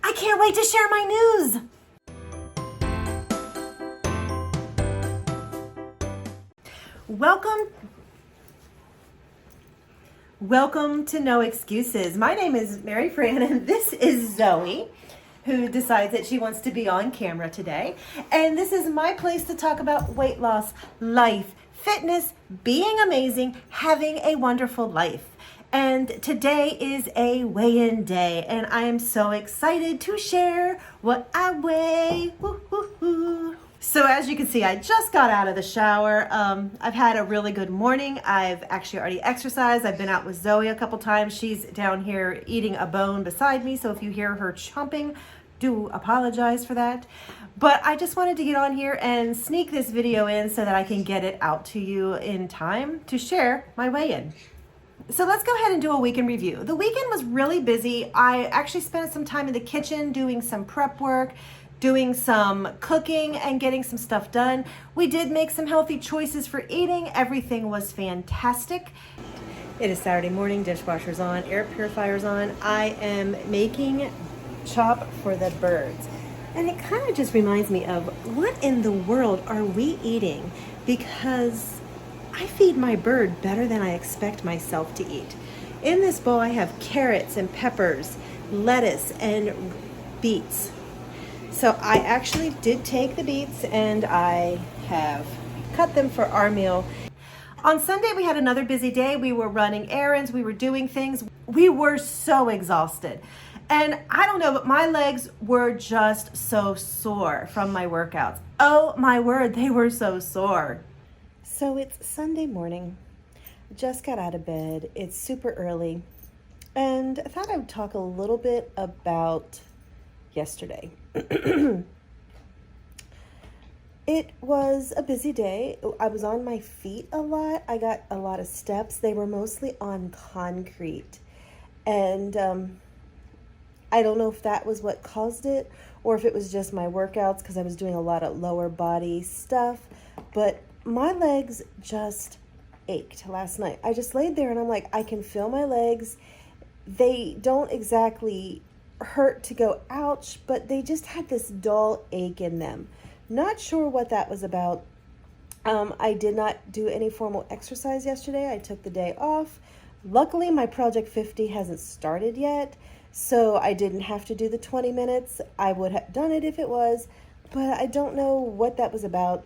I can't wait to share my news. Welcome to No Excuses. My name is Mary Fran and this is Zoe, who decides that she wants to be on camera today. And this is my place to talk about weight loss, life, fitness, being amazing, having a wonderful life. And today is a weigh-in day, and I am so excited to share what I weigh. Woo, woo, woo. So as you can see, I just got out of the shower. I've had a really good morning. I've actually already exercised. I've been out with Zoe a couple times. She's down here eating a bone beside me, so if you hear her chomping, do apologize for that. But I just wanted to get on here and sneak this video in so that I can get it out to you in time to share my weigh-in. So let's go ahead and do a weekend review. The weekend was really busy. I actually spent some time in the kitchen doing some prep work, doing some cooking and getting some stuff done. We did make some healthy choices for eating. Everything was fantastic. It is Saturday morning, dishwasher's on, air purifier's on. I am making chop for the birds. And it kind of just reminds me of what in the world are we eating? Because I feed my bird better than I expect myself to eat. In this bowl I have carrots and peppers, lettuce and beets. So I actually did take the beets and I have cut them for our meal. On Sunday we had another busy day. We were running errands, we were doing things. We were so exhausted. And I don't know, but my legs were just so sore from my workouts. Oh my word, they were so sore. So it's Sunday morning, just got out of bed, it's super early, and I thought I would talk a little bit about yesterday. It was a busy day. I was on my feet a lot. I got a lot of steps. They were mostly on concrete, and I don't know if that was what caused it or if it was just my workouts because I was doing a lot of lower body stuff, but my legs just ached last night. I just laid there and I'm like, I can feel my legs. They don't exactly hurt to go ouch, but they just had this dull ache in them. Not sure what that was about. I did not do any formal exercise yesterday. I took the day off. Luckily, my Project 50 hasn't started yet, so I didn't have to do the 20 minutes. I would have done it if it was, but I don't know what that was about.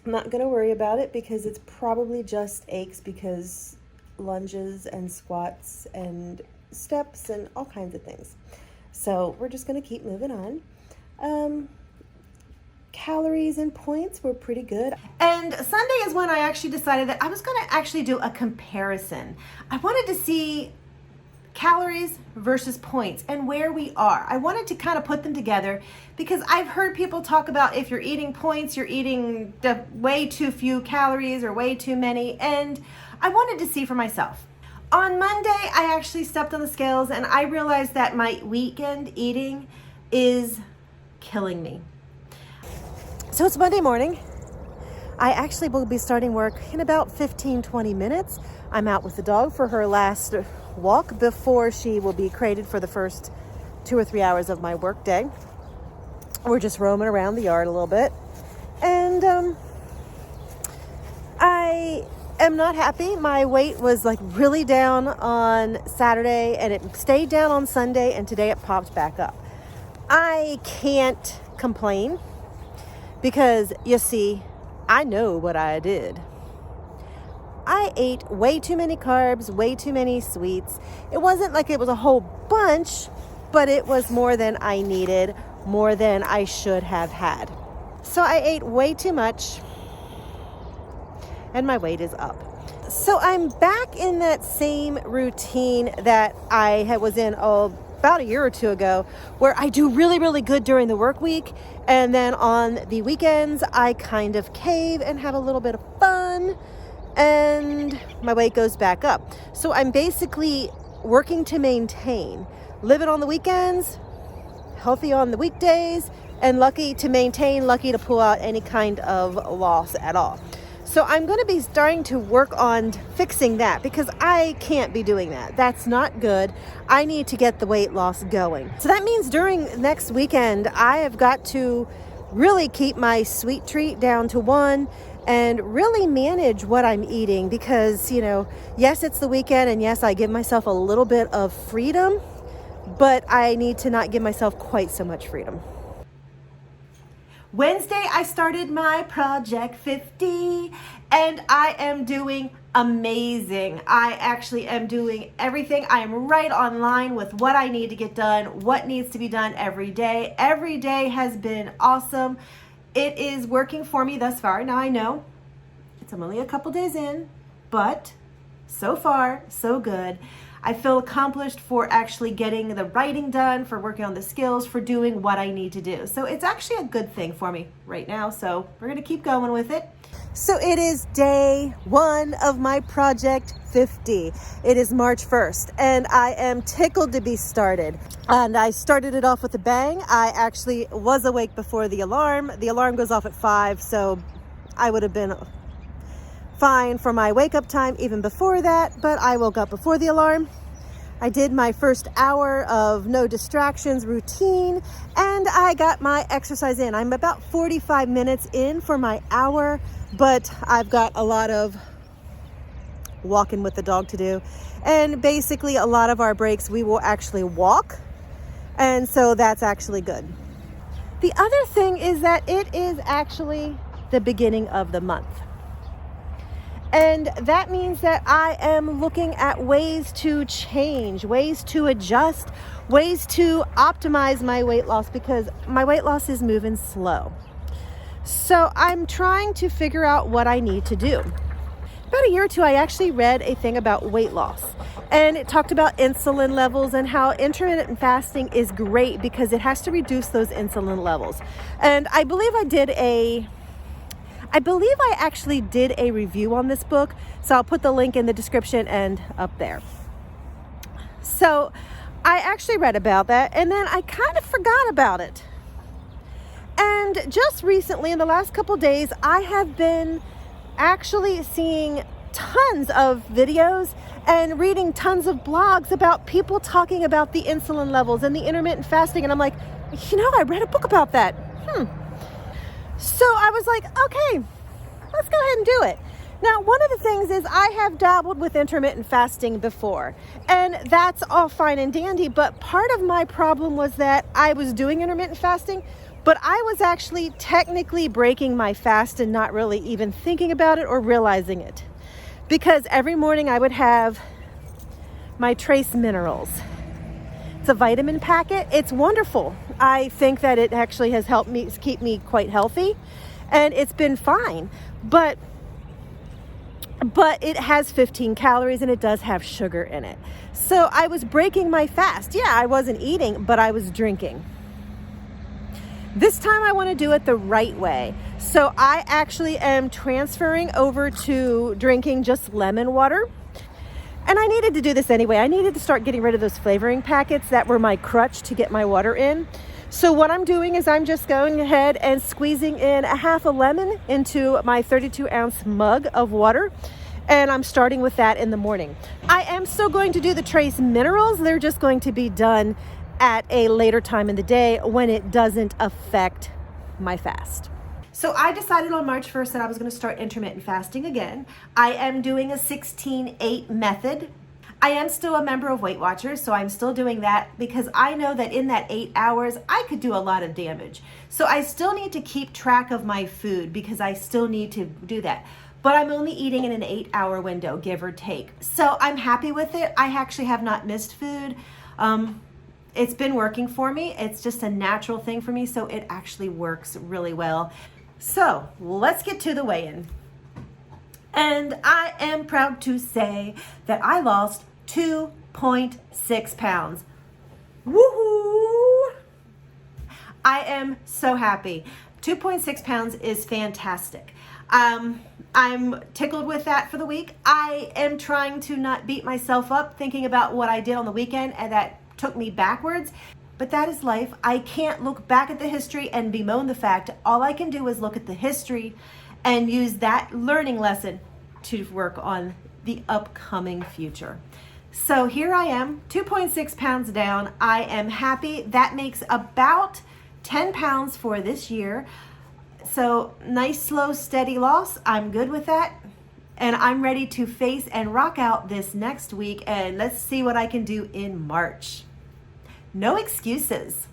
I'm not going to worry about it because it's probably just aches because lunges and squats and steps and all kinds of things. So we're just going to keep moving on. Calories and points were pretty good. And Sunday is when I actually decided that I was going to actually do a comparison. I wanted to see calories versus points and where we are. I wanted to kind of put them together because I've heard people talk about if you're eating points, you're eating way too few calories or way too many, and I wanted to see for myself. On Monday, I actually stepped on the scales and I realized that my weekend eating is killing me. So it's Monday morning. I actually will be starting work in about 15-20 minutes. I'm out with the dog for her last walk before she will be crated for the first 2 or 3 hours of my work day. We're just roaming around the yard a little bit. And I am not happy. My weight was like really down on Saturday and it stayed down on Sunday, and today it popped back up. I can't complain because you see, I know what I did. I ate way too many carbs, way too many sweets. It wasn't like it was a whole bunch, but it was more than I needed, more than I should have had. So I ate way too much and my weight is up. So I'm back in that same routine that I was in about a year or two ago, where I do really, really good during the work week. And then on the weekends, I kind of cave and have a little bit of fun and my weight goes back up. So I'm basically working to maintain, living on the weekends, healthy on the weekdays, and lucky to maintain, lucky to pull out any kind of loss at all. So I'm going to be starting to work on fixing that because I can't be doing that. That's not good. I need to get the weight loss going. So that means during next weekend, I have got to really keep my sweet treat down to 1 and really manage what I'm eating because, yes, it's the weekend and yes, I give myself a little bit of freedom, but I need to not give myself quite so much freedom. Wednesday, I started my Project 50 and I am doing amazing. I actually am doing everything. I am right on line with what I need to get done, what needs to be done every day. Every day has been awesome. It is working for me thus far. Now I know I'm only a couple days in, but so far, so good. I feel accomplished for actually getting the writing done, for working on the skills, for doing what I need to do. So it's actually a good thing for me right now. So we're going to keep going with it. So it is day 1 of my Project 50. It is March 1st and I am tickled to be started. And I started it off with a bang. I actually was awake before the alarm. The alarm goes off at 5, so I would have been fine for my wake up time even before that, but I woke up before the alarm. I did my first hour of no distractions routine and I got my exercise in. I'm about 45 minutes in for my hour, but I've got a lot of walking with the dog to do. And basically a lot of our breaks we will actually walk. And so that's actually good. The other thing is that it is actually the beginning of the month. And that means that I am looking at ways to change, ways to adjust, ways to optimize my weight loss because my weight loss is moving slow. So I'm trying to figure out what I need to do. About a year or two, I actually read a thing about weight loss. And it talked about insulin levels and how intermittent fasting is great because it has to reduce those insulin levels. And I believe I actually did a review on this book, so I'll put the link in the description and up there. So I actually read about that and then I kind of forgot about it. And just recently, in the last couple days, I have been actually seeing tons of videos and reading tons of blogs about people talking about the insulin levels and the intermittent fasting. And I'm like, I read a book about that. So I was like, okay, let's go ahead and do it. Now, one of the things is I have dabbled with intermittent fasting before, and that's all fine and dandy, but part of my problem was that I was doing intermittent fasting, but I was actually technically breaking my fast and not really even thinking about it or realizing it. Because every morning I would have my trace minerals. It's a vitamin packet. It's wonderful. I think that it actually has helped me keep me quite healthy and it's been fine. But it has 15 calories and it does have sugar in it. So I was breaking my fast. Yeah, I wasn't eating, but I was drinking. This time I want to do it the right way. So I actually am transferring over to drinking just lemon water. And I needed to do this anyway. I needed to start getting rid of those flavoring packets that were my crutch to get my water in. So what I'm doing is I'm just going ahead and squeezing in a half a lemon into my 32-ounce mug of water. And I'm starting with that in the morning. I am still going to do the trace minerals. They're just going to be done at a later time in the day when it doesn't affect my fast. So I decided on March 1st that I was going to start intermittent fasting again. I am doing a 16-8 method. I am still a member of Weight Watchers, so I'm still doing that because I know that in that 8 hours, I could do a lot of damage. So I still need to keep track of my food because I still need to do that. But I'm only eating in an 8-hour window, give or take. So I'm happy with it. I actually have not missed food. It's been working for me. It's just a natural thing for me, so it actually works really well. So let's get to the weigh-in. And I am proud to say that I lost 2.6 pounds. Woohoo! I am so happy. 2.6 pounds is fantastic. I'm tickled with that for the week. I am trying to not beat myself up thinking about what I did on the weekend and that took me backwards. But that is life. I can't look back at the history and bemoan the fact. All I can do is look at the history and use that learning lesson to work on the upcoming future. So here I am, 2.6 pounds down. I am happy. That makes about 10 pounds for this year. So nice, slow, steady loss. I'm good with that. And I'm ready to face and rock out this next week. And let's see what I can do in March. No excuses.